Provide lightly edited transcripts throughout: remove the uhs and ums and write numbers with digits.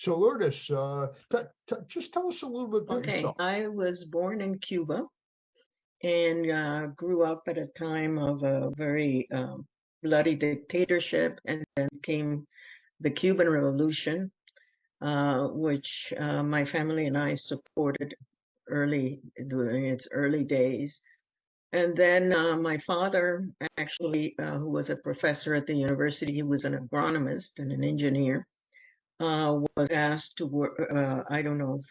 So Lourdes, just tell us a little bit about yourself. I was born in Cuba and grew up at a time of a very bloody dictatorship, and then came the Cuban Revolution, which my family and I supported during its early days. And then my father, actually, who was a professor at the university, he was an agronomist and an engineer, was asked to work. I don't know if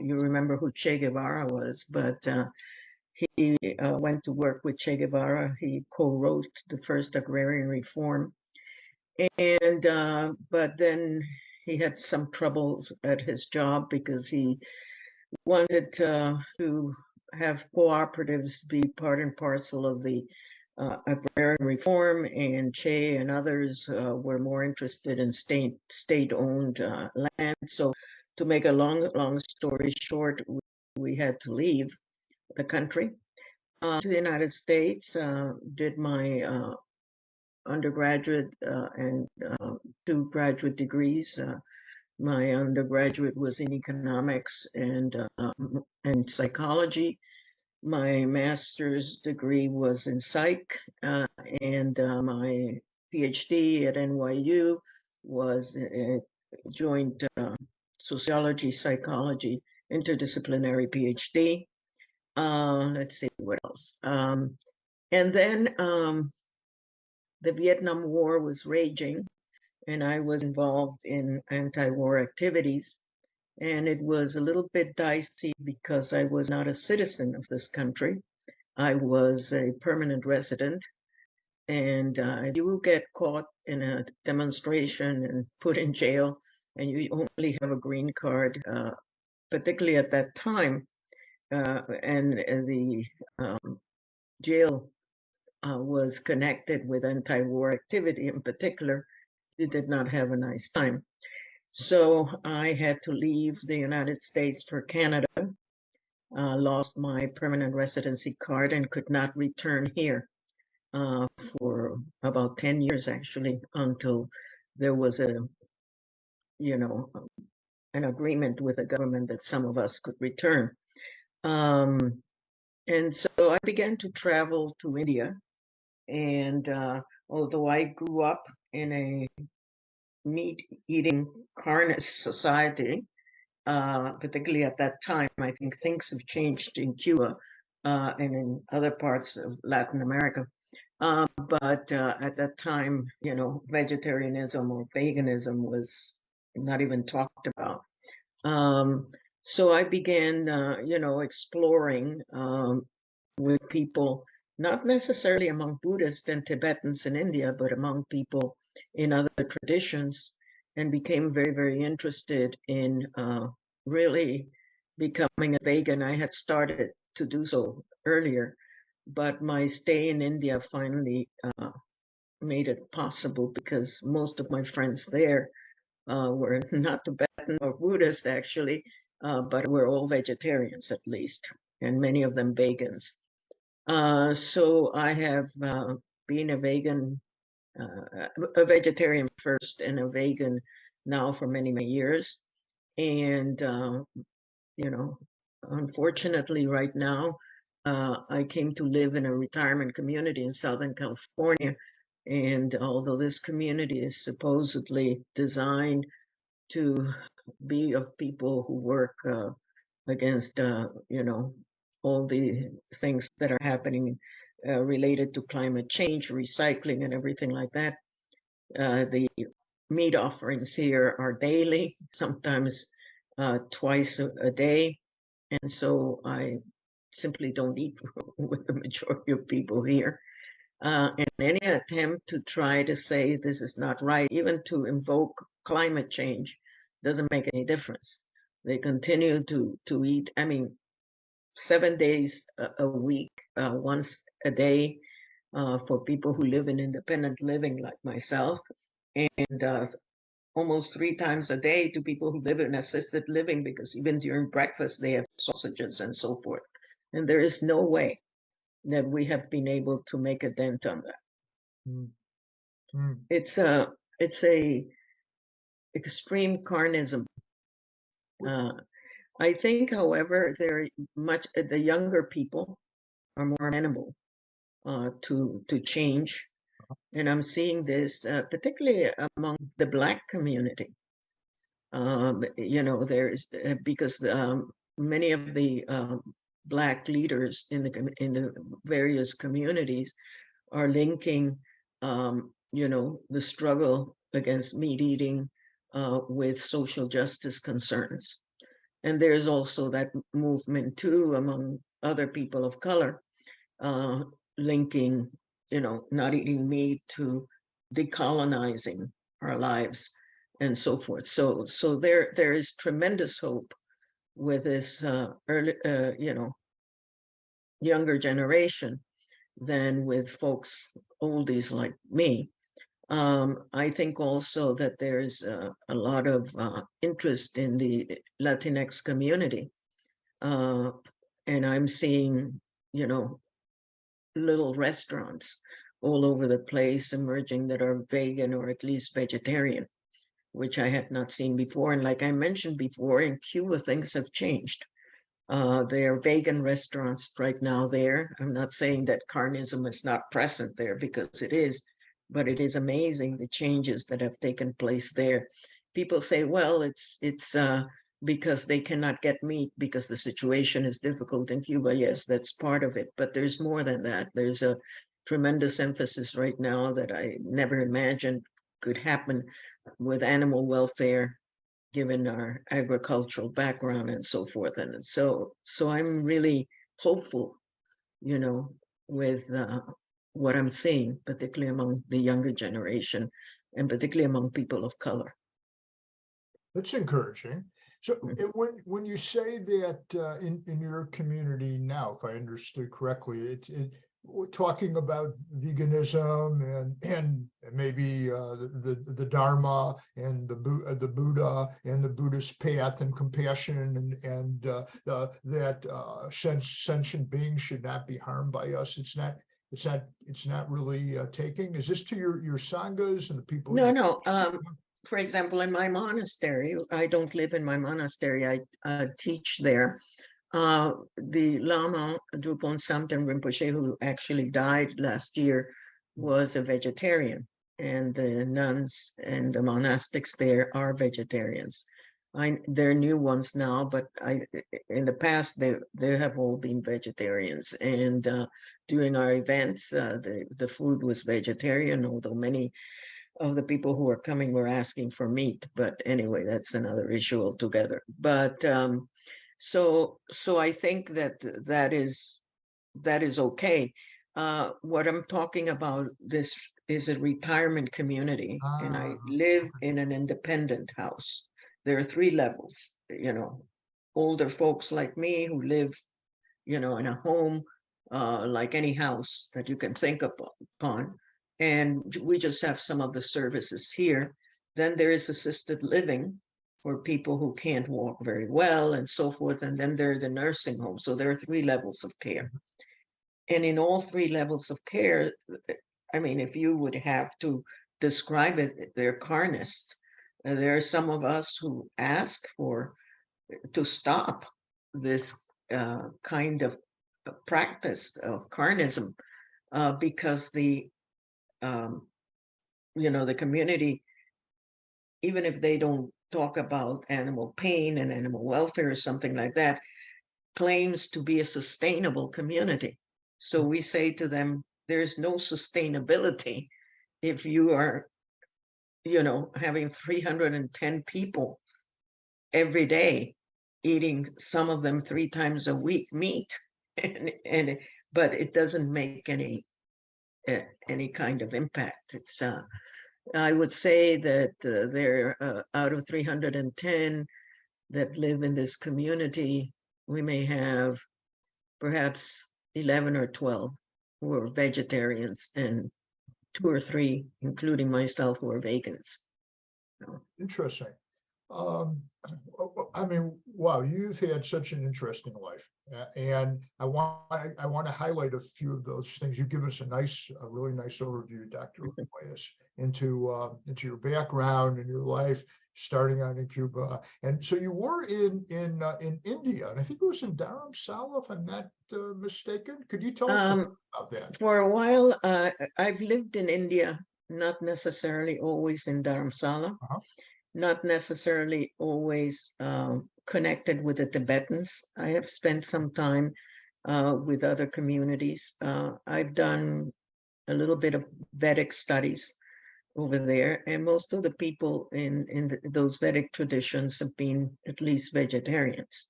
you remember who Che Guevara was, but he went to work with Che Guevara. He co-wrote the first agrarian reform. And but then he had some troubles at his job because he wanted to have cooperatives be part and parcel of the agrarian reform, and Che and others were more interested in state-owned land. So to make a long story short, we had to leave the country to the United States, did my undergraduate and 2 graduate degrees. My undergraduate was in economics and psychology. My master's degree was in psych, and my PhD at NYU was joint sociology, psychology, interdisciplinary PhD. Let's see what else. And then the Vietnam War was raging, and I was involved in anti-war activities. And it was a little bit dicey because I was not a citizen of this country. I was a permanent resident. And if you get caught in a demonstration and put in jail, and you only have a green card, particularly at that time, and the jail was connected with anti-war activity in particular, you did not have a nice time. So I had to leave the United States for Canada, lost my permanent residency card, and could not return here for about 10 years, actually, until there was an agreement with the government that some of us could return. And so I began to travel to India. And although I grew up in a meat-eating carnist society, particularly at that time, I think things have changed in Cuba and in other parts of Latin America. But at that time, vegetarianism or veganism was not even talked about. So I began, exploring with people, not necessarily among Buddhists and Tibetans in India, but among people in other traditions, and became very, very interested in really becoming a vegan. I had started to do so earlier, but my stay in India finally made it possible because most of my friends there were not Tibetan or Buddhist, actually, but were all vegetarians at least, and many of them vegans. So I have been a vegetarian first and a vegan now for many, many years. And, unfortunately right now, I came to live in a retirement community in Southern California. And although this community is supposedly designed to be of people who work against, all the things that are happening related to climate change, recycling, and everything like that. The meat offerings here are daily, sometimes twice a day. And so I simply don't eat with the majority of people here. And any attempt to try to say this is not right, even to invoke climate change, doesn't make any difference. They continue to eat, 7 days a week, once a day, for people who live in independent living like myself, and almost 3 times a day to people who live in assisted living, because even during breakfast they have sausages and so forth. And there is no way that we have been able to make a dent on that. It's a extreme carnism I think, however, the younger people are more amenable to change, and I'm seeing this particularly among the Black community. There's because many of the Black leaders in the various communities are linking, the struggle against meat eating with social justice concerns. And there's also that movement too among other people of color, linking, not eating meat to decolonizing our lives and so forth. So there is tremendous hope with this younger generation than with folks oldies like me. I think also that there's a lot of interest in the Latinx community. And I'm seeing, little restaurants all over the place emerging that are vegan or at least vegetarian, which I had not seen before. And like I mentioned before, in Cuba, things have changed. There are vegan restaurants right now there. I'm not saying that carnism is not present there, because it is, but it is amazing the changes that have taken place there. People say, well, it's because they cannot get meat because the situation is difficult in Cuba. Yes, that's part of it, but there's more than that. There's a tremendous emphasis right now that I never imagined could happen with animal welfare, given our agricultural background and so forth. And so I'm really hopeful, with what I'm seeing, particularly among the younger generation and particularly among people of color. That's encouraging. So when you say that in your community now, if I understood correctly, we're talking about veganism and maybe the Dharma and the Buddha and the Buddhist path and compassion and that sentient beings should not be harmed by us. It's not really taking. Is this to your sanghas and the people? No. For example, in my monastery, I don't live in my monastery. I teach there. The Lama Drupon Samten Rinpoche, who actually died last year, was a vegetarian, and the nuns and the monastics there are vegetarians. They're new ones now, but in the past they have all been vegetarians. And during our events, the food was vegetarian, although many of the people who were coming were asking for meat. But anyway, that's another issue altogether. But so I think that is okay. What I'm talking about, this is a retirement community, and I live in an independent house. There are 3 levels, older folks like me who live, in a home like any house that you can think upon. And we just have some of the services here. Then there is assisted living for people who can't walk very well and so forth. And then there are the nursing homes. So there are 3 levels of care. And in all 3 levels of care, I mean, if you would have to describe it, they're carnist. There are some of us who ask to stop this kind of practice of carnism because the community, even if they don't talk about animal pain and animal welfare or something like that, claims to be a sustainable community. So we say to them, there's no sustainability if you are, having 310 people every day eating, some of them 3 times a week, meat, but it doesn't make any kind of impact. It's I would say that there out of 310 that live in this community, we may have perhaps 11 or 12 who are vegetarians, and 2 or 3, including myself, who are vegans. Interesting. I mean, wow, you've had such an interesting life, and I want to highlight a few of those things. You give us a really nice overview, Dr. Argüelles, into your background and your life. starting out in Cuba. And so you were in India, and I think it was in Dharamsala, if I'm not mistaken. Could you tell us about that? For a while, I've lived in India, not necessarily always in Dharamsala, not necessarily always connected with the Tibetans. I have spent some time with other communities. I've done a little bit of Vedic studies over there, and most of the people in those Vedic traditions have been at least vegetarians.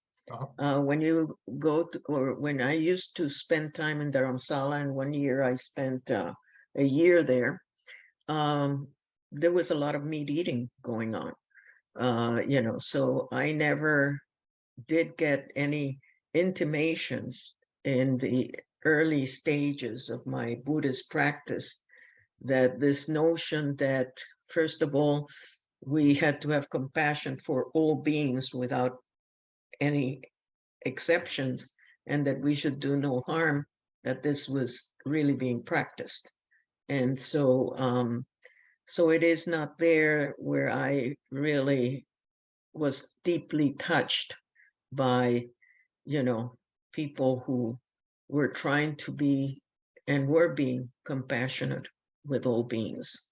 When you go to, or when I used to spend time in Dharamsala, and one year I spent a year there, there was a lot of meat eating going on, you know, so I never did get any intimations in the early stages of my Buddhist practice that this notion that, first of all, we had to have compassion for all beings without any exceptions, and that we should do no harm, that this was really being practiced. And so, so it is not there where I really was deeply touched by, you know, people who were trying to be and were being compassionate with all beings.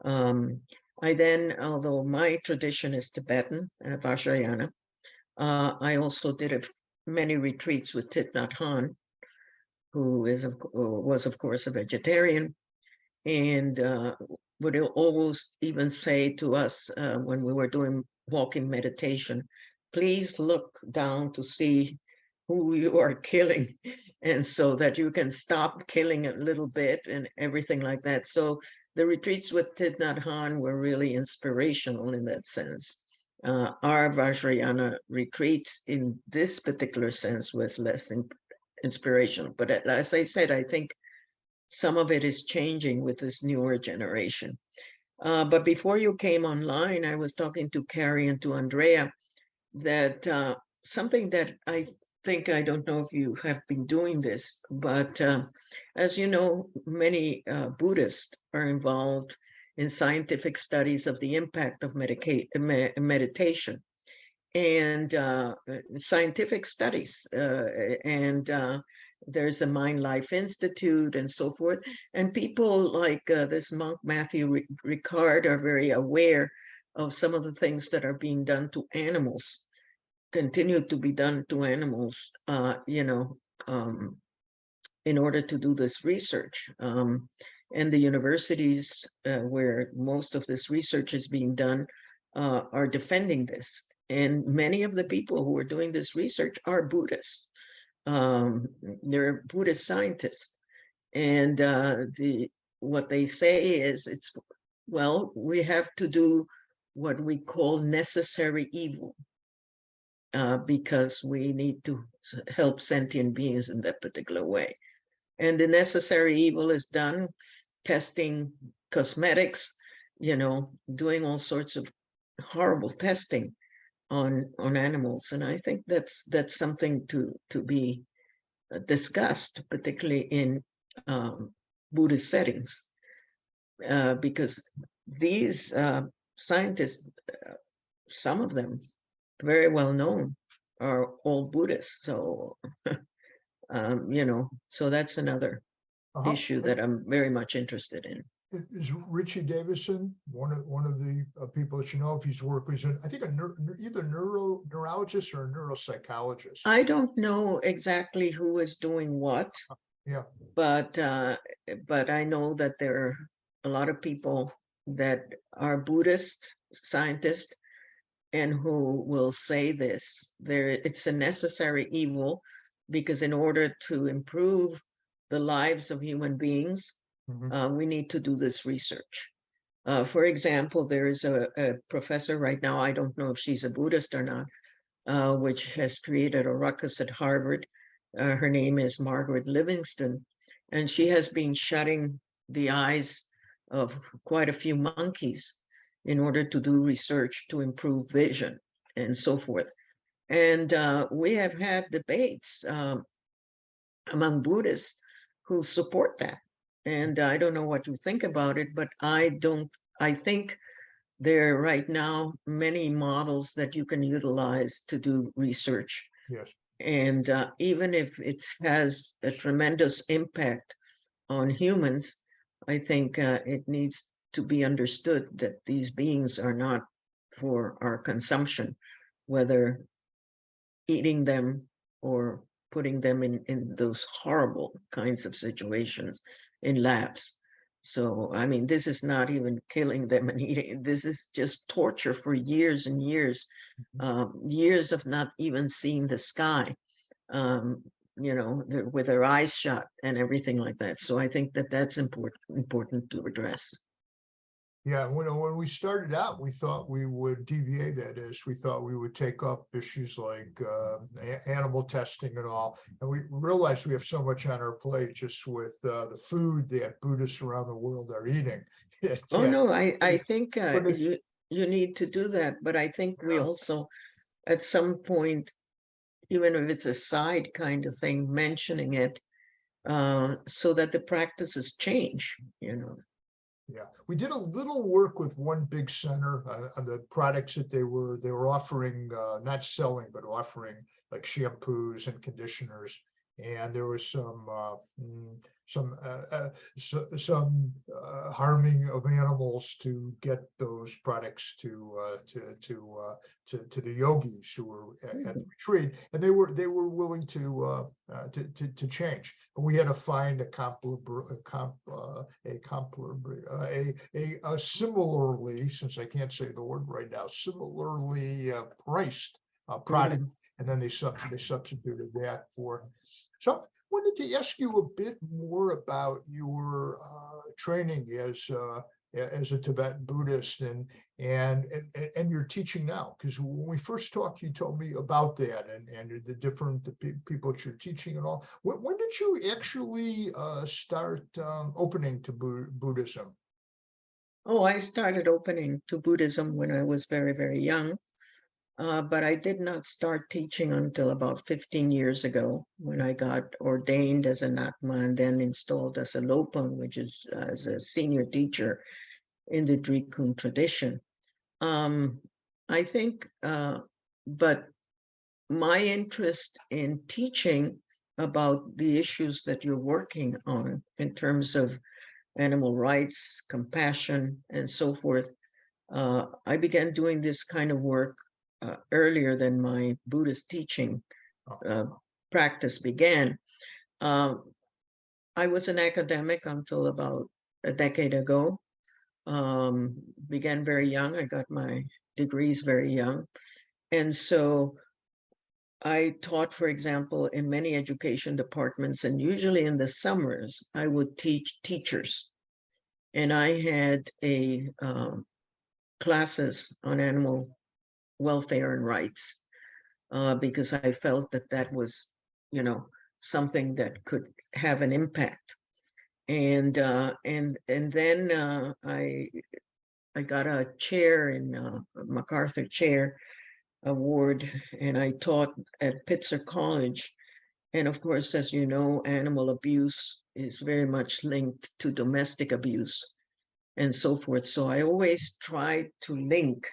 I then, although my tradition is Tibetan, Vajrayana, I also did many retreats with Thich Nhat Hanh, who was of course a vegetarian, and would always even say to us when we were doing walking meditation, please look down to see who you are killing, and so that you can stop killing a little bit and everything like that. So the retreats with Thich Nhat Hanh were really inspirational in that sense. Our Vajrayana retreats in this particular sense was less inspirational. But as I said, I think some of it is changing with this newer generation. But before you came online, I was talking to Carrie and to Andrea that something that I think, I don't know if you have been doing this, but as you know, many Buddhists are involved in scientific studies of the impact of meditation and scientific studies. And there's a Mind Life Institute and so forth. And people like this monk, Matthew Ricard, are very aware of some of the things that are being done to animals, continue to be done to animals, you know, in order to do this research. And the universities where most of this research is being done are defending this. And many of the people who are doing this research are Buddhists. They're Buddhist scientists. And what they say is, well, we have to do what we call necessary evil, because we need to help sentient beings in that particular way. And the necessary evil is done testing cosmetics, you know, doing all sorts of horrible testing on animals. And I think that's something to be discussed, particularly in Buddhist settings, because these scientists, some of them very well known, are all Buddhists. So, you know, so that's another issue that I'm very much interested in. Is Richie Davison one of the people that you know, if he's worked with, I think either neurologist or a neuropsychologist? I don't know exactly who is doing what. Yeah. But I know that there are a lot of people that are Buddhist scientists and who will say this. It's a necessary evil, because in order to improve the lives of human beings, we need to do this research. For example, there is a professor right now, I don't know if she's a Buddhist or not, which has created a ruckus at Harvard. Her name is Margaret Livingston, and she has been shutting the eyes of quite a few monkeys in order to do research to improve vision and so forth. And we have had debates among Buddhists who support that. And I don't know what you think about it, but I think there are right now many models that you can utilize to do research. Yes. And even if it has a tremendous impact on humans, I think it needs to be understood that these beings are not for our consumption, whether eating them or putting them in those horrible kinds of situations in labs. So, I mean, this is not even killing them and eating. This is just torture for years and years, years of not even seeing the sky, um, with their eyes shut and everything like that. So I think that that's important to address. Yeah, when we started out, we thought we would DVA, that is, we thought we would take up issues like animal testing and all. And we realized we have so much on our plate just with the food that Buddhists around the world are eating. Oh, no, I think but you need to do that. But I think we also, at some point, even if it's a side kind of thing, mentioning it so that the practices change, Yeah, we did a little work with one big center on the products that they were offering, not selling, but offering like shampoos and conditioners. And there was some harming of animals to get those products to the yogis who were at the retreat, and they were willing to change. But we had to find a similarly, since I can't say the word right now, similarly priced product. And then they substituted that for. So I wanted to ask you a bit more about your training as a Tibetan Buddhist and your teaching now, because when we first talked, you told me about that and the different people that you're teaching and all. When did you actually start opening to Buddhism? Oh, I started opening to Buddhism when I was very, very young. But I did not start teaching until about 15 years ago when I got ordained as a Ngakma and then installed as a Lopon, which is as a senior teacher in the Drikung tradition. I think, but my interest in teaching about the issues that you're working on in terms of animal rights, compassion, and so forth, I began doing this kind of work earlier than my Buddhist teaching practice began. I was an academic until about a decade ago. Began very young. I got my degrees very young. And so I taught, for example, in many education departments, and usually in the summers, I would teach teachers. And I had classes on animal welfare and rights, because I felt that that was, something that could have an impact. And then I got a chair in MacArthur Chair Award, and I taught at Pitzer College. And of course, as you know, animal abuse is very much linked to domestic abuse and so forth. So I always tried to link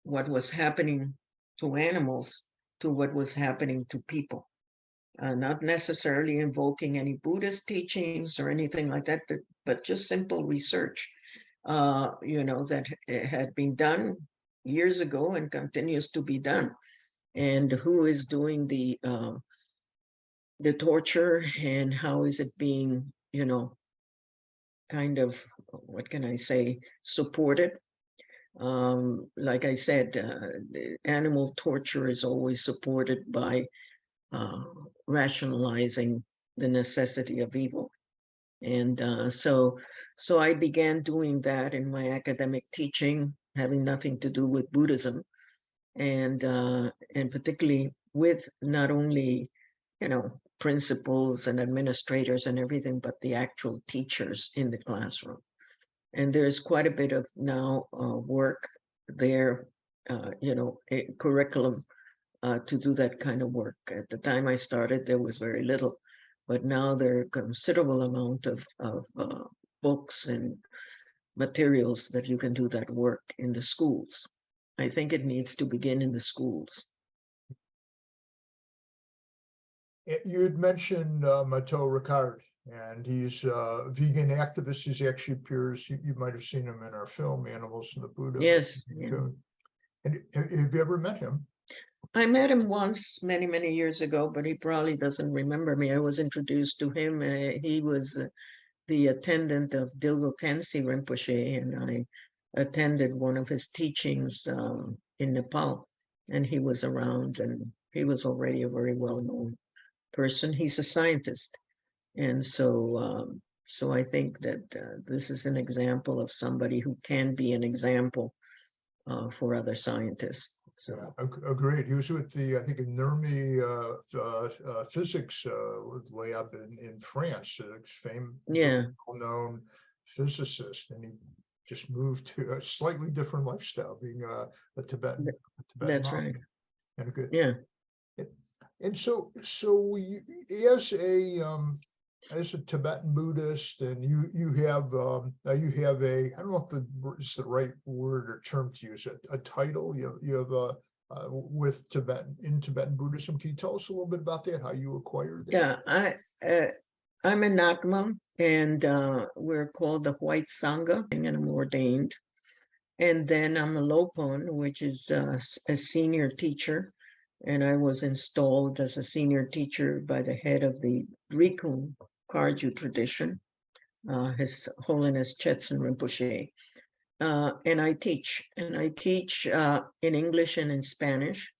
what was happening to animals to what was happening to people. Not necessarily invoking any Buddhist teachings or anything like that, but just simple research, that had been done years ago and continues to be done. And who is doing the torture and how is it being, kind of, what can I say, supported. Like I said, animal torture is always supported by rationalizing the necessity of evil. And so I began doing that in my academic teaching, having nothing to do with Buddhism, and particularly with not only, principals and administrators and everything, but the actual teachers in the classroom. And there's quite a bit of now work there, a curriculum to do that kind of work. At the time I started, there was very little, but now there are a considerable amount of books and materials that you can do that work in the schools. I think it needs to begin in the schools. You had mentioned Mato Ricard, and he's a vegan activist. He actually appears, you might have seen him in our film, Animals in the Buddha. Yes. Yeah. And have you ever met him? I met him once many, many years ago, but he probably doesn't remember me. I was introduced to him. He was the attendant of Dilgo Khyentse Rinpoche, and I attended one of his teachings in Nepal, and he was around, and he was already a very well-known person. He's a scientist, and so I think that this is an example of somebody who can be an example for other scientists. So agreed. He was with the, I think, Nurmi physics lab in France, a famous, well-known physicist, and he just moved to a slightly different lifestyle, being a Tibetan. That's monk. right. And good. Yeah. And so we, as a Tibetan Buddhist, and you have a, I don't know if it's the right word or term to use, a title. You have with Tibetan Buddhism. Can you tell us a little bit about that? How you acquired that? Yeah, I'm a Ngakma, and we're called the White Sangha, and I'm ordained. And then I'm a Lopon, which is a senior teacher. And I was installed as a senior teacher by the head of the Drikung Kagyu tradition, His Holiness Chetsang Rinpoche. And I teach in English and in Spanish.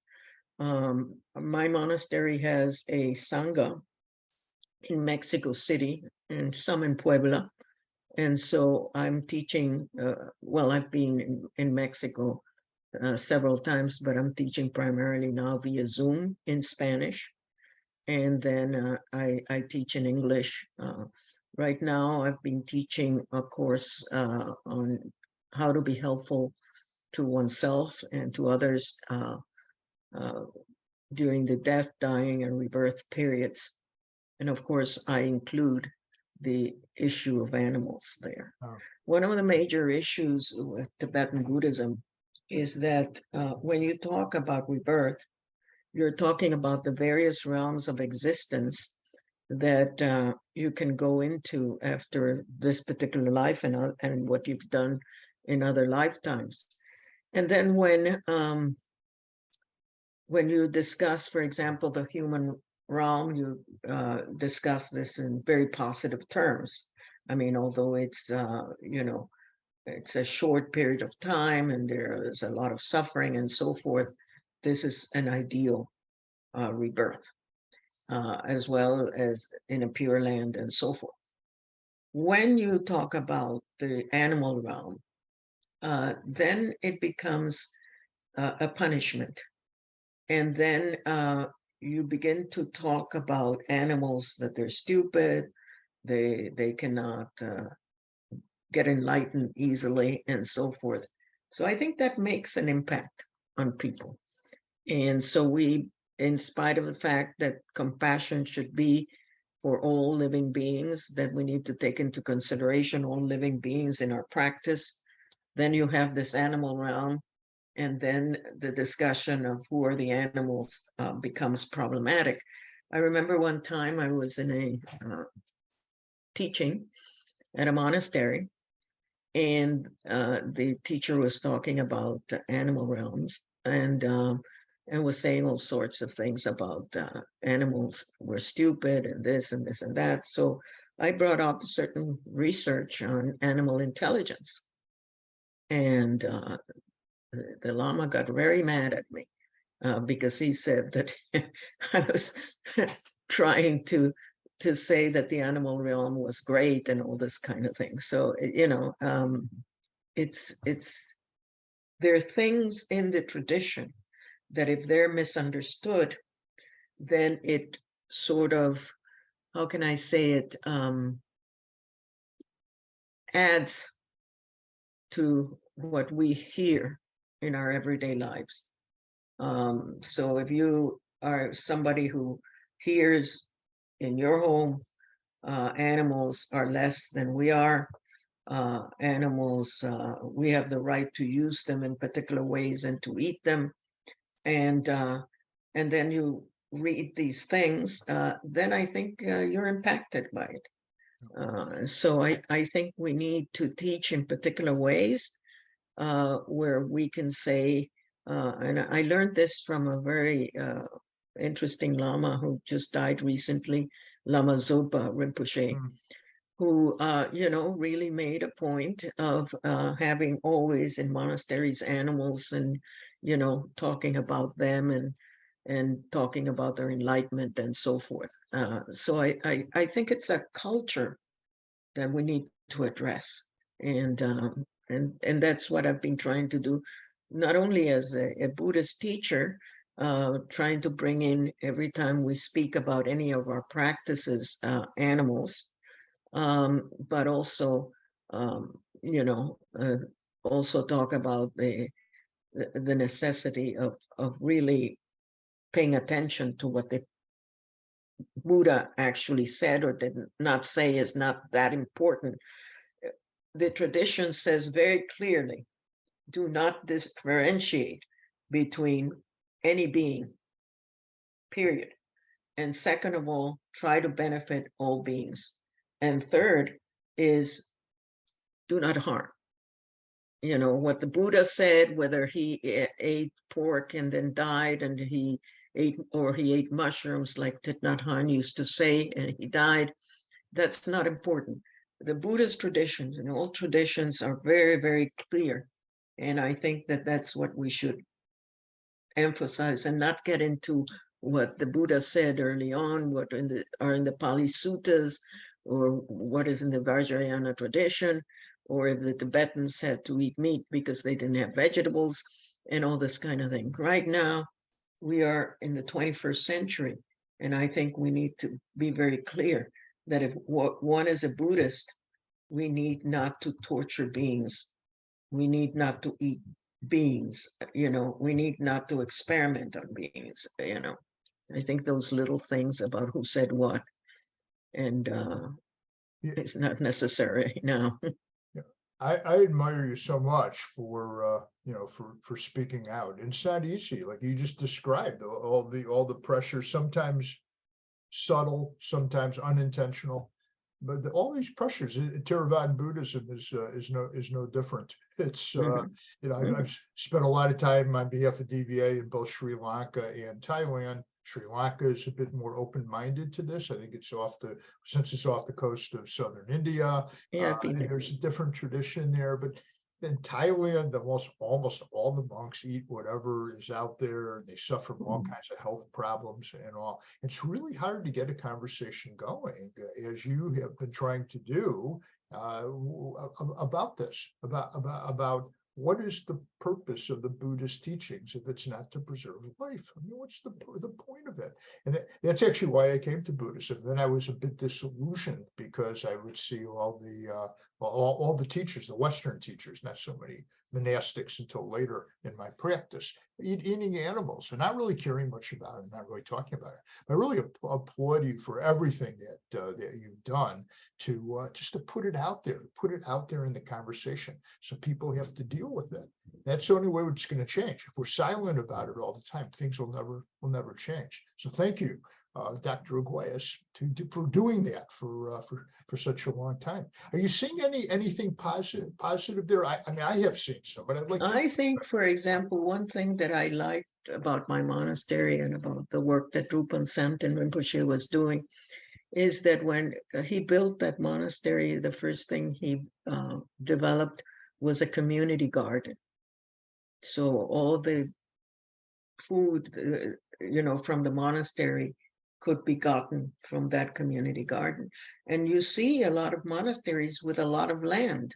My monastery has a sangha in Mexico City and some in Puebla. And so I'm teaching, well, I've been in Mexico several times, but I'm teaching primarily now via Zoom in Spanish. And then I teach in English. Right now, I've been teaching a course on how to be helpful to oneself and to others during the death, dying, and rebirth periods. And of course, I include the issue of animals there. Oh. One of the major issues with Tibetan Buddhism is that when you talk about rebirth, you're talking about the various realms of existence that you can go into after this particular life and what you've done in other lifetimes. And then when you discuss, for example, the human realm, you discuss this in very positive terms. I mean, although it's, it's a short period of time and there's a lot of suffering and so forth, this is an ideal rebirth, as well as in a pure land and so forth. When you talk about the animal realm, then it becomes a punishment. And then you begin to talk about animals that they're stupid, they cannot get enlightened easily and so forth. So I think that makes an impact on people. And so we, in spite of the fact that compassion should be for all living beings, that we need to take into consideration all living beings in our practice, then you have this animal realm, and then the discussion of who are the animals becomes problematic. I remember one time I was in a teaching at a monastery, and the teacher was talking about animal realms and was saying all sorts of things about animals were stupid and this and this and that. So I brought up certain research on animal intelligence, and the Lama got very mad at me because he said that I was trying to say that the animal realm was great and all this kind of thing. So, there are things in the tradition that if they're misunderstood, then it sort of, how can I say it, adds to what we hear in our everyday lives. So if you are somebody who hears in your home animals are less than we are, animals. We have the right to use them in particular ways and to eat them. And then you read these things, then I think you're impacted by it. So I think we need to teach in particular ways where we can say, and I learned this from a very interesting Lama who just died recently, Lama Zopa Rinpoche, who, really made a point of having always in monasteries animals and, talking about them and talking about their enlightenment and so forth. So I think it's a culture that we need to address. And that's what I've been trying to do, not only as a Buddhist teacher, trying to bring in every time we speak about any of our practices, animals, but also, also talk about the necessity of really paying attention to what the Buddha actually said or did not say is not that important. The tradition says very clearly, do not differentiate between any being, period. And second of all, try to benefit all beings. And third is do not harm. What the Buddha said, whether he ate pork and then died and he ate mushrooms like Thich Nhat Hanh used to say, and he died, that's not important. The Buddhist traditions and all traditions are very, very clear. And I think that that's what we should emphasize and not get into what the Buddha said early on, what are in the Pali Suttas, or what is in the Vajrayana tradition, or if the Tibetans had to eat meat because they didn't have vegetables and all this kind of thing. Right now, we are in the 21st century, and I think we need to be very clear that if one is a Buddhist, we need not to torture beings. We need not to eat beings, we need not to experiment on beings, I think those little things about who said what, and it's not necessary now. I admire you so much for for speaking out. It's not easy, like you just described all the pressure, sometimes subtle, sometimes unintentional, but all these pressures. Theravada Buddhism is no different. It's I've spent a lot of time on behalf of DVA in both Sri Lanka and Thailand. Sri Lanka is a bit more open-minded to this. I think since it's off the coast of southern India, there's a different tradition there. But in Thailand, almost all the monks eat whatever is out there, and they suffer from all kinds of health problems and all. It's really hard to get a conversation going, as you have been trying to do, about this, about what is the purpose of the Buddhist teachings if it's not to preserve life? I mean, what's the point of it? And that's actually why I came to Buddhism. Then I was a bit disillusioned because I would see all the teachers, the Western teachers, not so many monastics until later in my practice, eating animals and not really caring much about it, not really talking about it. I really applaud you for everything that you've done to just to put it out there in the conversation, so people have to deal with it. That's the only way it's going to change. If we're silent about it all the time, things will never change. So thank you, Dr. Argüelles, for doing that for such a long time. Are you seeing anything positive there? I mean, I have seen some, but I'd like. I think, for example, one thing that I liked about my monastery and about the work that Drupon Samten Rinpoche was doing is that when he built that monastery, the first thing he developed was a community garden. So all the food, from the monastery could be gotten from that community garden. And you see a lot of monasteries with a lot of land.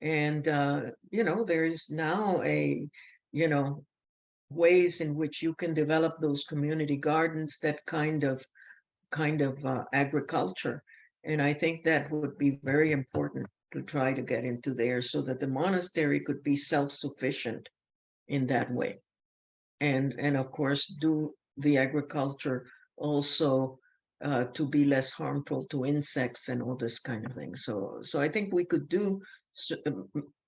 And, there is now ways in which you can develop those community gardens, that kind of agriculture. And I think that would be very important to try to get into there, so that the monastery could be self-sufficient in that way. And of course, do the agriculture also to be less harmful to insects and all this kind of thing. So I think we could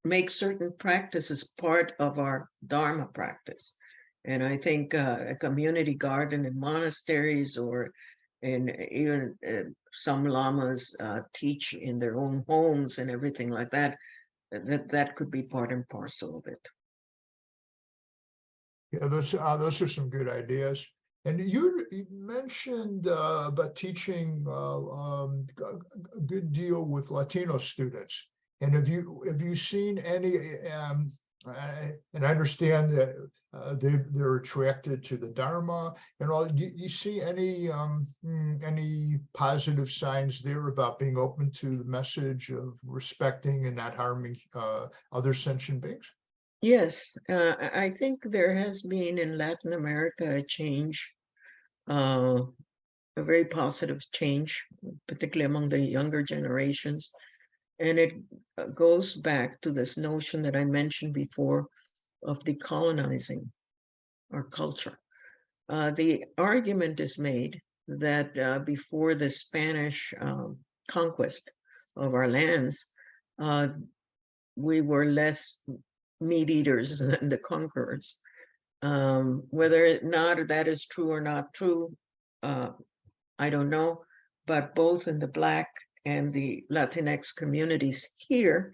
make certain practices part of our Dharma practice. And I think a community garden in monasteries, or even some lamas teach in their own homes and everything like that, that could be part and parcel of it. Yeah, those are some good ideas. And you mentioned about teaching a good deal with Latino students. And have you seen any? And I understand that they're attracted to the Dharma and all. Do you see any positive signs there about being open to the message of respecting and not harming other sentient beings? Yes, I think there has been in Latin America a change, a very positive change, particularly among the younger generations. And it goes back to this notion that I mentioned before of decolonizing our culture. The argument is made that before the Spanish conquest of our lands, we were less meat eaters than the conquerors. Whether or not that is true or not true, I don't know. But both in the Black and the Latinx communities here,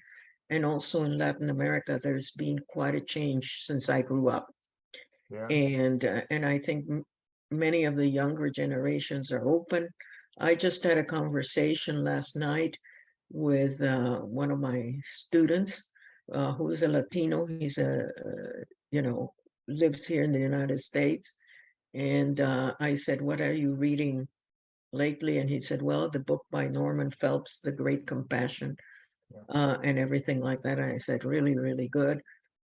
and also in Latin America, there's been quite a change since I grew up. Yeah. And I think many of the younger generations are open. I just had a conversation last night with one of my students who is a Latino. He's lives here in the United States. And I said, what are you reading lately? And he said, well, the book by Norman Phelps, The Great Compassion, and everything like that. And I said, really, really good.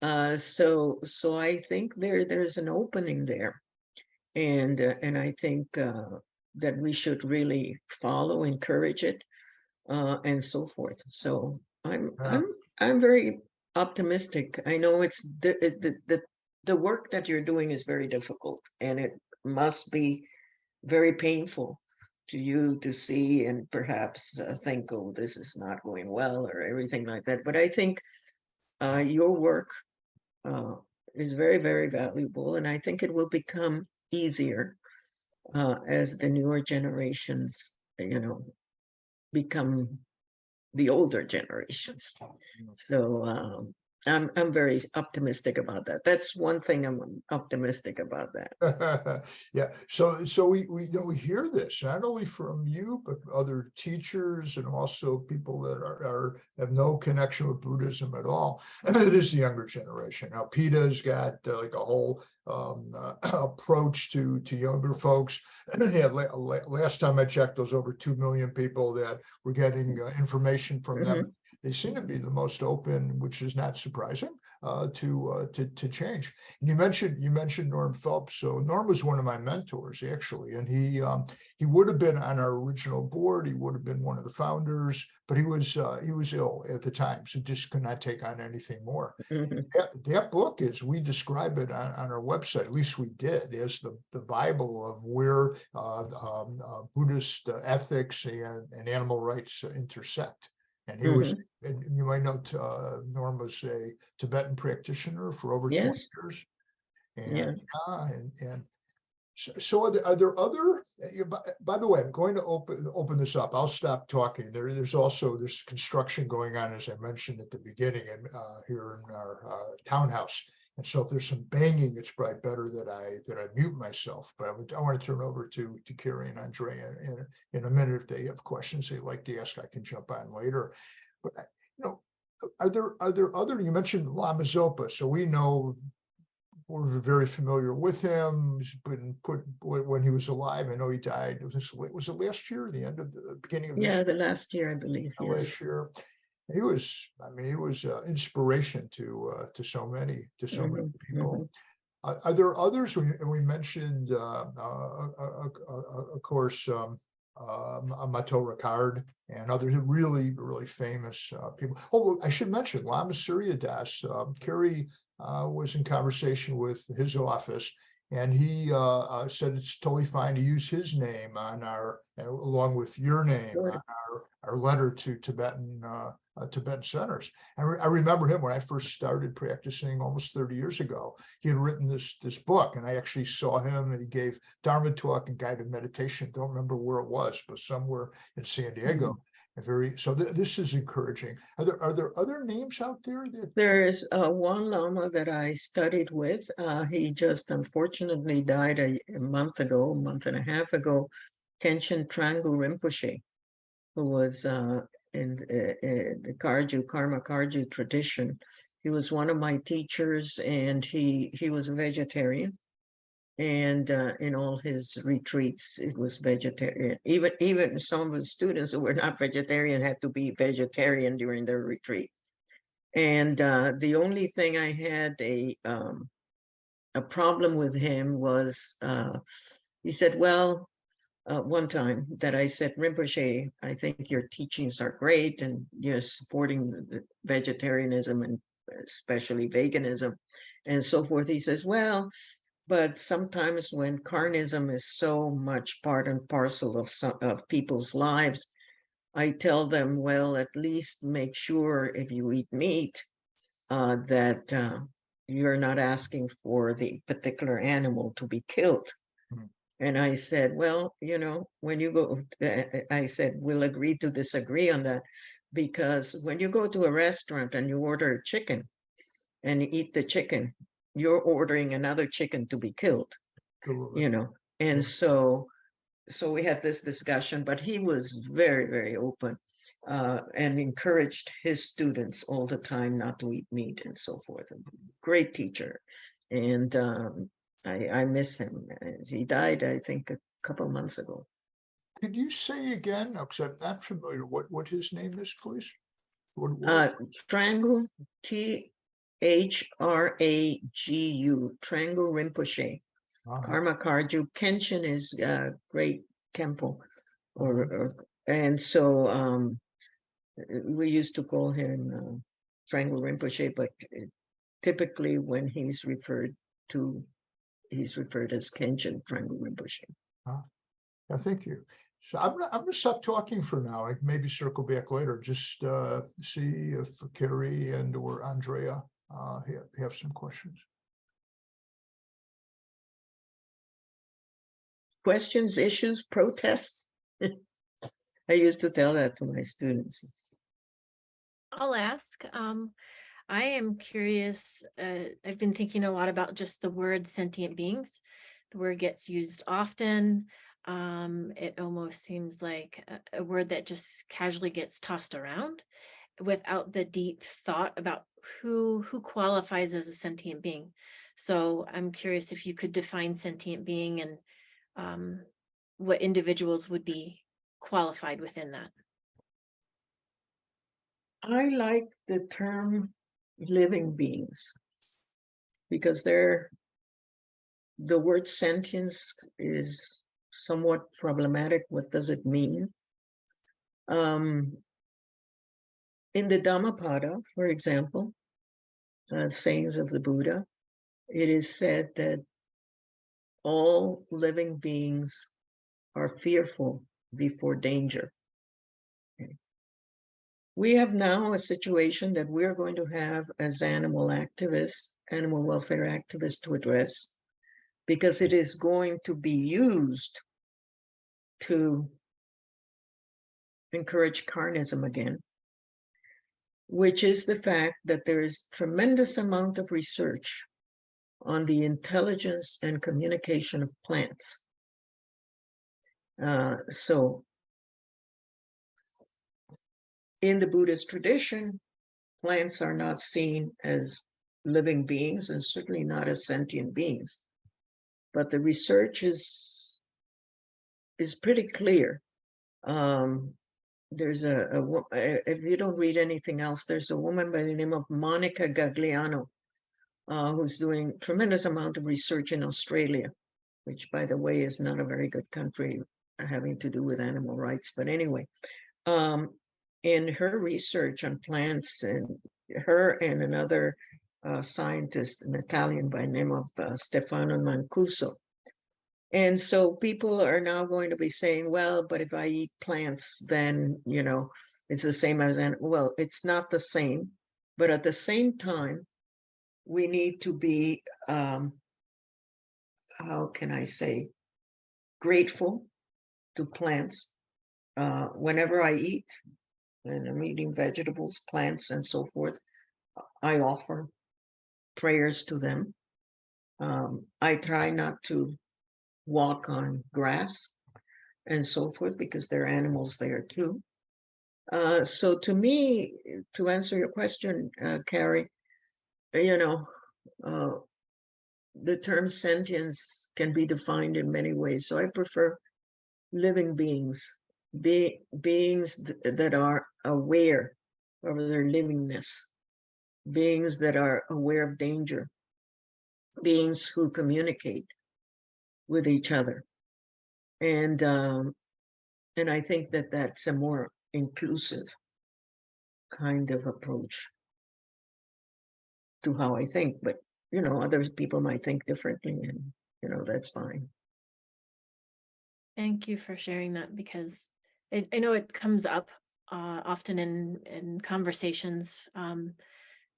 So I think there's an opening there. And I think that we should really follow, encourage it, and so forth. So I'm very optimistic. I know it's the work that you're doing is very difficult, and it must be very painful to you to see and perhaps think, oh, this is not going well or everything like that. But I think your work is very, very valuable, and I think it will become easier as the newer generations, become the older generations. So I'm very optimistic about that. That's one thing I'm optimistic about that. Yeah. So we hear this not only from you, but other teachers and also people that have no connection with Buddhism at all. And it is the younger generation. Now, PETA's got like a whole approach to younger folks. Yeah, last time I checked, those over 2 million people that were getting information from them. They seem to be the most open, which is not surprising, to change. And you mentioned Norm Phelps. So Norm was one of my mentors, actually, and he would have been on our original board. He would have been one of the founders, but he was ill at the time, so just could not take on anything more. That book, as we describe it on our website, at least we did, is the Bible of where Buddhist ethics and animal rights intersect. And he was, and you might know, Norm was a Tibetan practitioner for over 20 years. And so are there other, by the way, I'm going to open this up. I'll stop talking. There's construction going on, as I mentioned at the beginning, and here in our townhouse. And so if there's some banging, it's probably better that I mute myself. But I want to turn over to Carrie and Andrea in a minute. If they have questions they'd like to ask, I can jump on later. But are there other? You mentioned Lama Zopa, so we know we're very familiar with him. He's been put when he was alive. I know he died. Was it last year? The end of the beginning of this year? The last year, I believe. Last year. He was inspiration to so many people. Are there others? We mentioned, of course, Mato Ricard and others really, really famous people. Oh, I should mention Lama Surya Das. Carrie was in conversation with his office, And he said it's totally fine to use his name on along with your name on our letter to Tibetan centers. I remember him when I first started practicing almost 30 years ago. He had written this book, and I actually saw him, and he gave Dharma talk and guided meditation. Don't remember where it was, but somewhere in San Diego. So this is encouraging. Are there other names out there that There's one Lama that I studied with. He just unfortunately died a month and a half ago, Kenshin Trangu Rinpoche, who was in the Karma Kagyu tradition. He was one of my teachers, and he was a vegetarian. And in all his retreats, it was vegetarian. Even some of the students who were not vegetarian had to be vegetarian during their retreat. And the only thing I had a problem with him was he said, well, one time that I said, Rinpoche, I think your teachings are great, and you're supporting the vegetarianism and especially veganism and so forth. He says, well, but sometimes when carnism is so much part and parcel of people's lives, I tell them, well, at least make sure if you eat meat that you're not asking for the particular animal to be killed. And I said, well, when you go, I said, we'll agree to disagree on that, because when you go to a restaurant and you order chicken and you eat the chicken, you're ordering another chicken to be killed, and so we had this discussion, but he was very, very open and encouraged his students all the time not to eat meat and so forth. Great teacher. And I miss him. He died, I think, a couple of months ago. Could you say again, because I'm not familiar, what his name is, please? Trangu, Thragu, Trangu Rinpoche. Karma Kagyu. Kenshin is great Kempo, and so we used to call him Trangu Rinpoche, but typically when he's referred as Kenshin Trangu Rinpoche. Yeah, thank you. So I'm gonna stop talking for now. I can maybe circle back later. Just see if Carrie or Andrea have some questions. Questions, issues, protests. I used to tell that to my students. I'll ask. I am curious. I've been thinking a lot about just the word sentient beings. The word gets used often. It almost seems like a word that just casually gets tossed around without the deep thought about who qualifies as a sentient being. So I'm curious if you could define sentient being and what individuals would be qualified within that. I like the term living beings because the word sentience is somewhat problematic. What does it mean? In the Dhammapada, for example, sayings of the Buddha, it is said that all living beings are fearful before danger. Okay. We have now a situation that we're going to have as animal welfare activists to address, because it is going to be used to encourage carnism again, which is the fact that there is tremendous amount of research on the intelligence and communication of plants. So in the Buddhist tradition, plants are not seen as living beings and certainly not as sentient beings. But the research is pretty clear. There's if you don't read anything else, there's a woman by the name of Monica Gagliano, who's doing tremendous amount of research in Australia, which, by the way, is not a very good country having to do with animal rights. But anyway, in her research on plants, and her and another scientist, an Italian by the name of Stefano Mancuso. And so people are now going to be saying, well, but if I eat plants, then, you know, it's the same as, well, it's not the same. But at the same time, we need to be, how can I say, grateful to plants. Whenever I eat, and I'm eating vegetables, plants, and so forth, I offer prayers to them. I try not to walk on grass and so forth because there are animals there too. So to me, to answer your question, Carrie, you know, the term sentience can be defined in many ways. So I prefer living beings, beings that are aware of their livingness, beings that are aware of danger, beings who communicate with each other. And I think that that's a more inclusive kind of approach to how I think. But, you know, other people might think differently, and, you know, that's fine. Thank you for sharing that, because I know it comes up often in conversations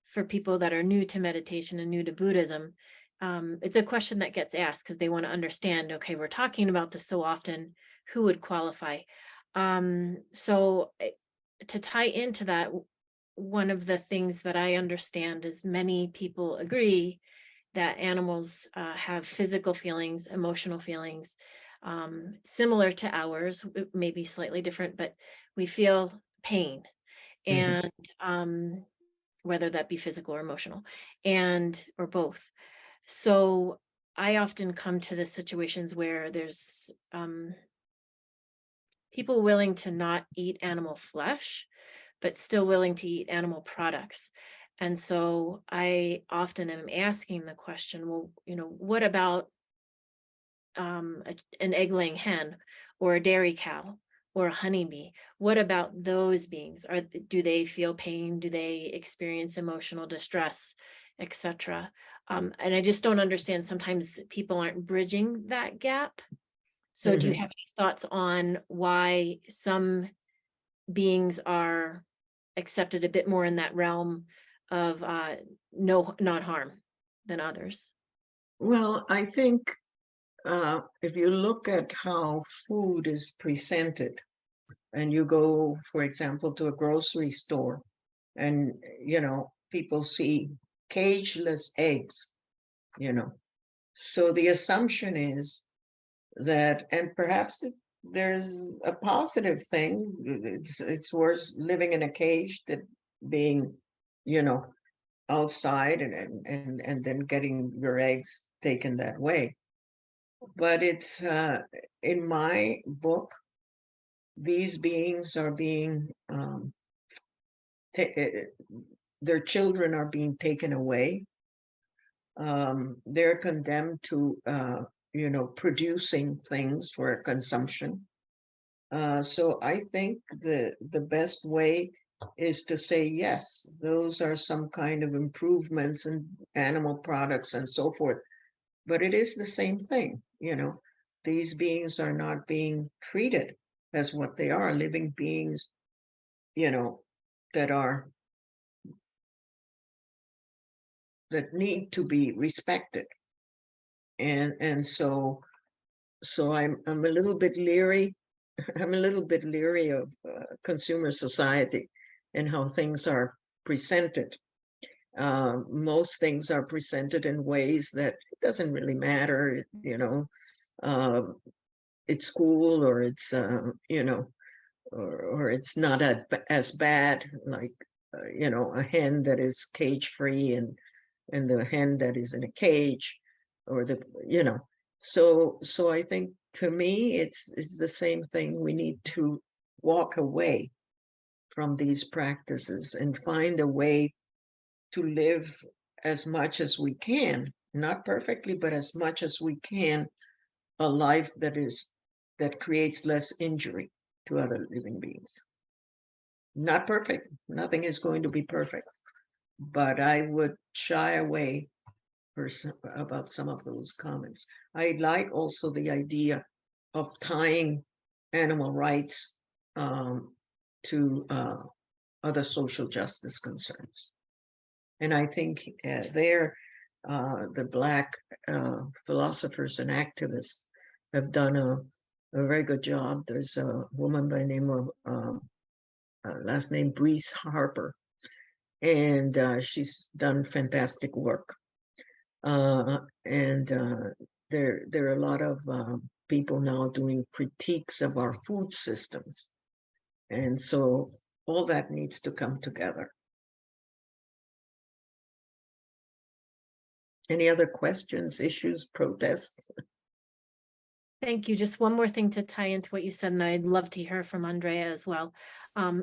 for people that are new to meditation and new to Buddhism. It's a question that gets asked because they want to understand, okay, we're talking about this so often, who would qualify? So to tie into that, one of the things that I understand is many people agree that animals have physical feelings, emotional feelings, similar to ours, maybe slightly different, but we feel pain, and whether that be physical or emotional, and or both. So I often come to the situations where there's people willing to not eat animal flesh, but still willing to eat animal products. And so I often am asking the question, well, you know, what about an egg-laying hen or a dairy cow or a honeybee? What about those beings? Do they feel pain? Do they experience emotional distress, etc.? And I just don't understand. Sometimes people aren't bridging that gap. So do you have any thoughts on why some beings are accepted a bit more in that realm of not harm than others? Well, I think if you look at how food is presented, and you go, for example, to a grocery store, and, you know, people see cageless eggs, you know. So the assumption is that, and perhaps there's a positive thing. It's worse living in a cage than being, you know, outside and then getting your eggs taken that way. But it's in my book, these beings are being their children are being taken away. They're condemned to you know, producing things for consumption. So I think the best way is to say, yes, those are some kind of improvements in animal products and so forth. But it is the same thing, you know. These beings are not being treated as what they are, living beings, you know, that need to be respected. And so I'm a little bit leery. I'm a little bit leery of consumer society and how things are presented. Most things are presented in ways that it doesn't really matter, you know. It's cool, or it's you know, or it's not as bad, like you know, a hen that is cage free and the hen that is in a cage, or the, you know. So I think, to me, it's the same thing. We need to walk away from these practices and find a way to live as much as we can, not perfectly, but as much as we can, a life that creates less injury to other living beings. Not perfect. Nothing is going to be perfect, but I would shy away about some of those comments. I like also the idea of tying animal rights to other social justice concerns. And I think the Black philosophers and activists have done a very good job. There's a woman by the name of last name Breeze Harper, and she's done fantastic work. And there are a lot of people now doing critiques of our food systems. And so all that needs to come together. Any other questions, issues, protests? Thank you. Just one more thing to tie into what you said, and I'd love to hear from Andrea as well.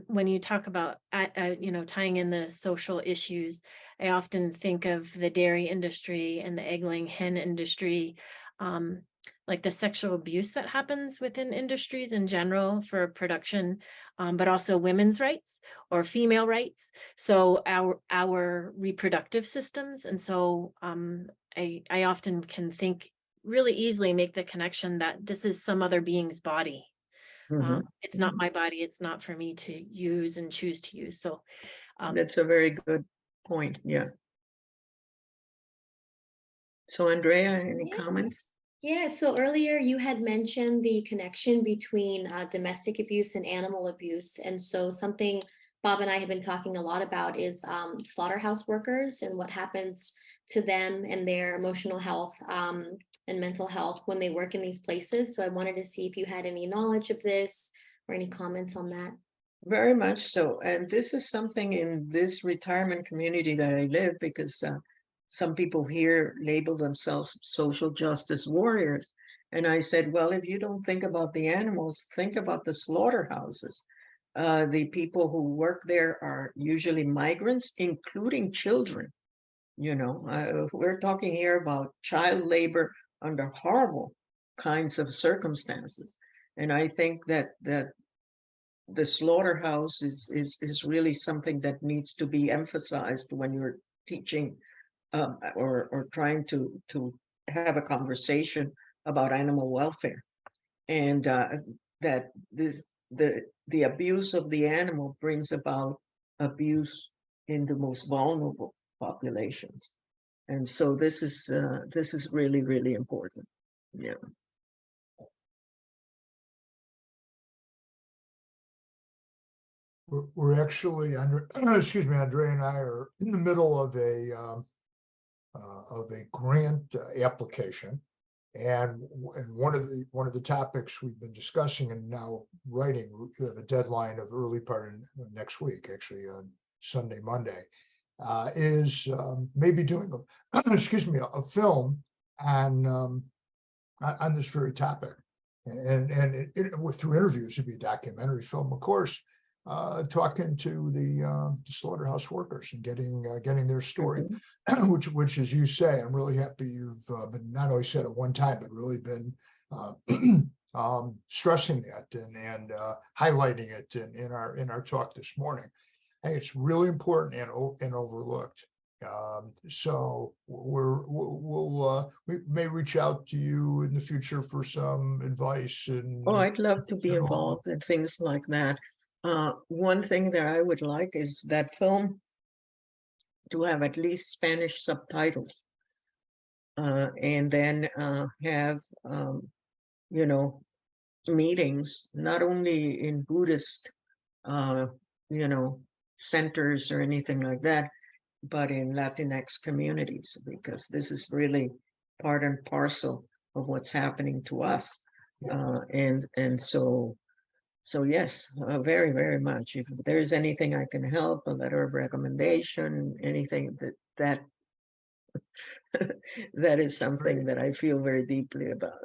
When you talk about, tying in the social issues, I often think of the dairy industry and the egg-laying hen industry, like the sexual abuse that happens within industries in general for production, but also women's rights or female rights. So our reproductive systems. And so I often can think really easily make the connection that this is some other being's body. It's not my body. It's not for me to use and choose to use. So that's a very good point. Yeah. So Andrea, any comments? Yeah, so earlier you had mentioned the connection between domestic abuse and animal abuse. And so something Bob and I have been talking a lot about is slaughterhouse workers and what happens to them and their emotional health and mental health when they work in these places. So I wanted to see if you had any knowledge of this or any comments on that. Very much so. And this is something in this retirement community that I live, because some people here label themselves social justice warriors. And I said, well, if you don't think about the animals, think about the slaughterhouses. The people who work there are usually migrants, including children. We're talking here about child labor under horrible kinds of circumstances. And I think that the slaughterhouse is really something that needs to be emphasized when you're teaching or trying to have a conversation about animal welfare, and that the abuse of the animal brings about abuse in the most vulnerable populations, and so this is really, really important. Yeah. We're actually excuse me, Andrea and I are in the middle of a grant application, and one of the topics we've been discussing and now writing, we have a deadline of early part of next week, actually on Sunday, Monday, is maybe doing a film on this very topic, and through interviews, it'd be a documentary film, of course, talking to the slaughterhouse workers and getting their story, which, as you say, I'm really happy you've been not only said it one time, but really been stressing that and highlighting it in our talk this morning. I think it's really important and overlooked. So we may reach out to you in the future for some advice. I'd love to be involved in things like that. One thing that I would like is that film to have at least Spanish subtitles, and then have meetings not only in Buddhist centers or anything like that, but in Latinx communities, because this is really part and parcel of what's happening to us. And so yes, very, very much. If there's anything I can help, a letter of recommendation, anything that is something that I feel very deeply about.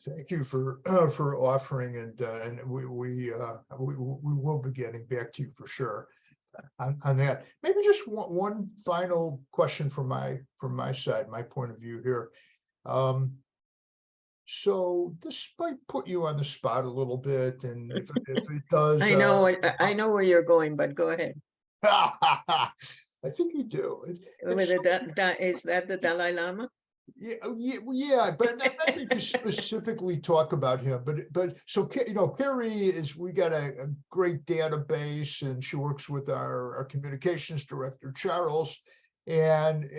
Thank you for offering, and we will be getting back to you for sure on that. Maybe just one final question from my side, my point of view here. So this might put you on the spot a little bit, and if it does, I know where you're going, but go ahead. I think you do. Is that the Dalai Lama? Yeah, but not to specifically talk about him, but so Carrie is, we got a great database, and she works with our communications director Charles, and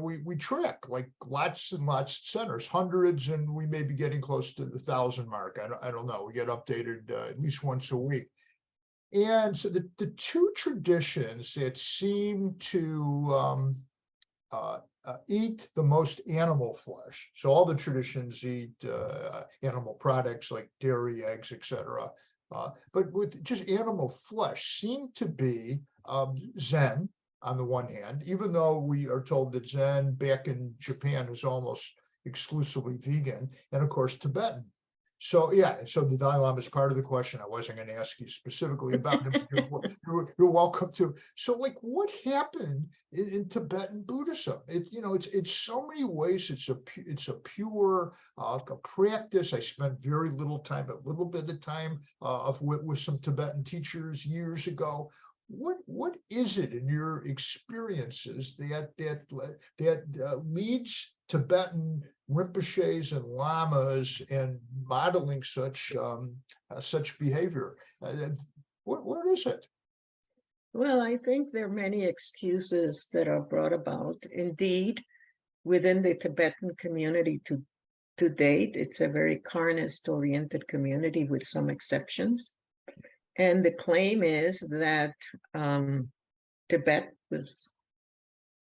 we track like lots and lots of centers, hundreds, and we may be getting close to the 1,000 mark. I don't know. We get updated at least once a week. And so the two traditions that seem to eat the most animal flesh. So all the traditions eat animal products like dairy, eggs, etc. But with just animal flesh seem to be Zen on the one hand, even though we are told that Zen back in Japan is almost exclusively vegan, and of course Tibetan. So yeah, so the Dalai Lama is part of the question. I wasn't going to ask you specifically about him. You're welcome to. So like, what happened in Tibetan Buddhism? It's so many ways. It's a pure a practice. I spent very little time, a little bit of time with some Tibetan teachers years ago. What is it in your experiences that leads Tibetan Rinpoches and Lamas and modeling such behavior? What is it? Well, I think there are many excuses that are brought about. Indeed, within the Tibetan community to date, it's a very Karnist-oriented community with some exceptions. And the claim is that Tibet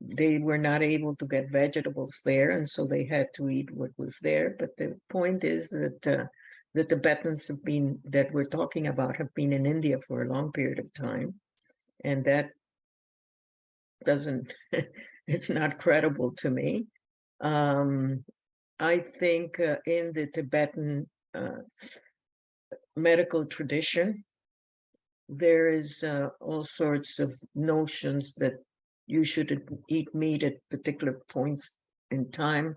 they were not able to get vegetables there, and so they had to eat what was there. But the point is that the Tibetans that we're talking about have been in India for a long period of time, and that it's not credible to me. I think in the Tibetan medical tradition, there is all sorts of notions that you should eat meat at particular points in time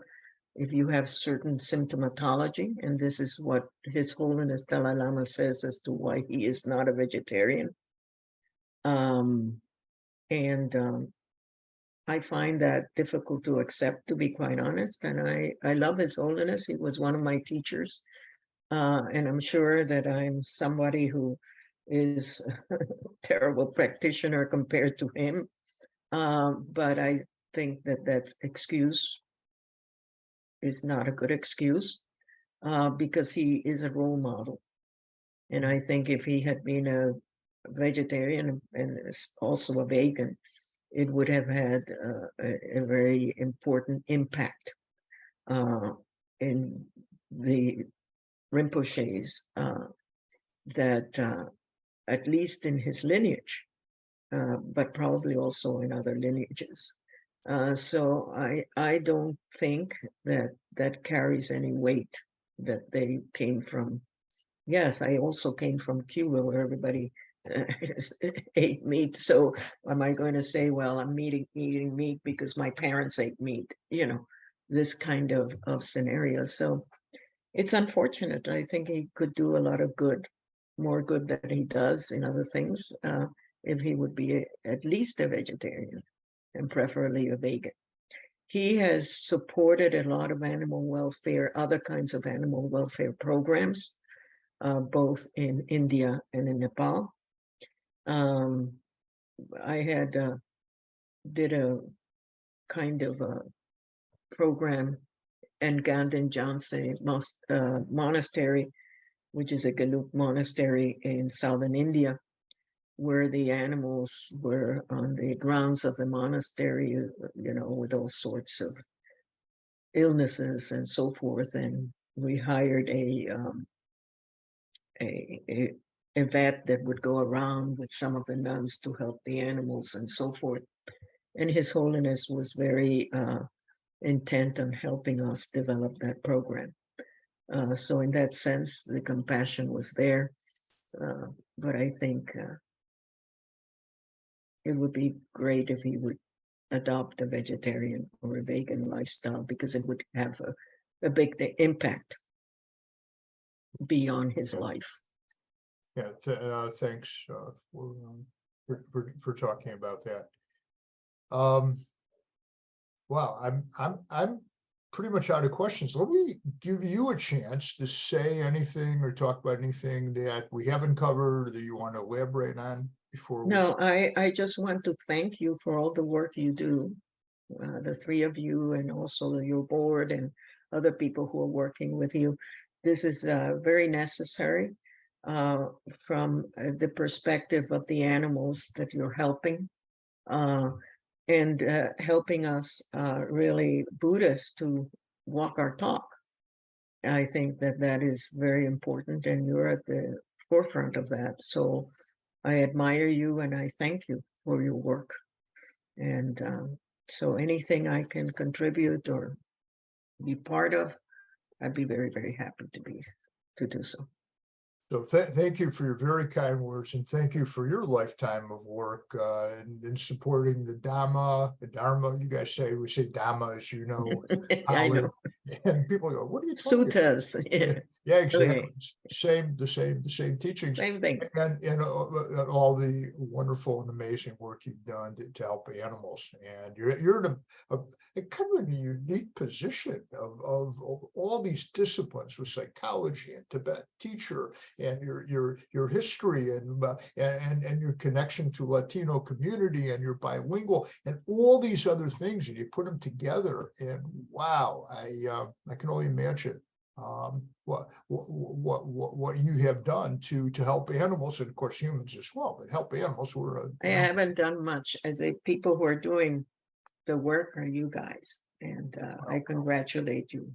if you have certain symptomatology. And this is what His Holiness Dalai Lama says as to why he is not a vegetarian. I find that difficult to accept, to be quite honest. And I love His Holiness. He was one of my teachers. And I'm sure that I'm somebody who is a terrible practitioner compared to him. But I think that excuse is not a good excuse because he is a role model. And I think if he had been a vegetarian and also a vegan, it would have had a very important impact in the Rinpoches that at least in his lineage, but probably also in other lineages. So I don't think that carries any weight, that they came from. Yes, I also came from Cuba, where everybody ate meat. So am I going to say, well, I'm eating meat because my parents ate meat? This kind of scenario. So it's unfortunate. I think he could do a lot of good, more good than he does in other things, if he would be at least a vegetarian and preferably a vegan. He has supported a lot of animal welfare, other kinds of animal welfare programs, both in India and in Nepal. I did a kind of a program in Gandhin Jansi Monastery, which is a Galup monastery in southern India, where the animals were on the grounds of the monastery, with all sorts of illnesses and so forth. And we hired a vet that would go around with some of the nuns to help the animals and so forth. And His Holiness was very intent on helping us develop that program. So in that sense, the compassion was there. But I think it would be great if he would adopt a vegetarian or a vegan lifestyle, because it would have a big impact beyond his life. Yeah, thanks for talking about that. Wow, I'm pretty much out of questions. Let me give you a chance to say anything or talk about anything that we haven't covered that you want to elaborate on before we. No, I just want to thank you for all the work you do, the three of you, and also your board and other people who are working with you. This is very necessary from the perspective of the animals that you're helping, and helping us really Buddhists to walk our talk. I think that that is very important, and you're at the forefront of that. So I admire you and I thank you for your work. And so anything I can contribute or be part of, I'd be very, very happy to do so. So thank you for your very kind words, and thank you for your lifetime of work in supporting the Dharma. You guys say, we say Dharma, as you know. I know. And people go, what are you talking Suttas. about? Yeah, exactly. Okay. The same teachings. Same thing. And all the wonderful and amazing work you've done to help animals. And you're in a kind of a unique position of all these disciplines with psychology and Tibetan teacher and your history and your connection to Latino community and your bilingual and all these other things, and you put them together, and wow, I can only imagine what you have done to help animals, and of course humans as well, but help animals who are. I haven't done much. I think people who are doing the work are you guys, and I congratulate you